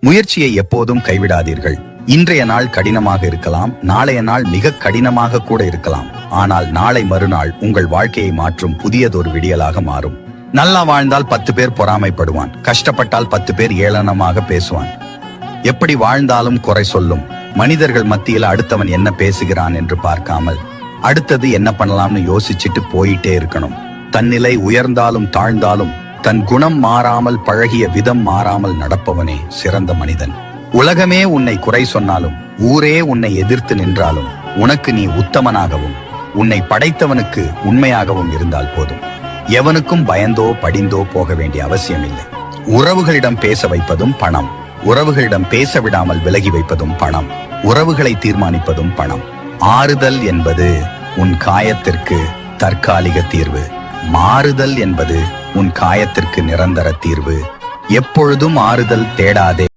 முயற்சியை எப்போதும் கைவிடாதீர்கள். இன்றைய நாள் கடினமாக இருக்கலாம், நாளைய நாள் மிக கடினமாக கூட இருக்கலாம். ஆனால் நாளை மறுநாள் உங்கள் வாழ்க்கையை மாற்றும் புதியதொரு விடியலாக மாறும். நல்லா வாழ்ந்தால் 10 பேர் பொறாமைப்படுவான், கஷ்டப்பட்டால் 10 பேர் ஏளனமாக பேசுவான். எப்படி வாழ்ந்தாலும் குறை சொல்லும் மனிதர்கள் மத்தியில் அடுத்தவன் என்ன பேசுகிறான் என்று பார்க்காமல் அடுத்தது என்ன பண்ணலாம்னு யோசிச்சுட்டு போயிட்டே இருக்கணும். தன்னிலை உயர்ந்தாலும் தாழ்ந்தாலும் தன் குணம் மாறாமல், பழகிய விதம் மாறாமல் நடப்பவனே சிறந்த மனிதன். உலகமே உன்னை குறை சொன்னாலும், ஊரே உன்னை எதிர்த்து நின்றாலும், உனக்கு நீ உத்தமனாகவும் உன்னை படைத்தவனுக்கு உண்மையாகவும் இருந்தால் போதும். எவனுக்கும் பயந்தோ படிந்தோ போக வேண்டிய அவசியமில்லை. உறவுகளிடம் பேச வைப்பதும் பணம், உறவுகளிடம் பேச விடாமல் விலகி வைப்பதும் பணம், உறவுகளை தீர்மானிப்பதும் பணம். ஆறுதல் என்பது உன் காயத்திற்கு தற்காலிக தீர்வு, மாறுதல் என்பது உன் காயத்திற்கு நிரந்தர தீர்வு. எப்பொழுதும் ஆறுதல் தேடாதே.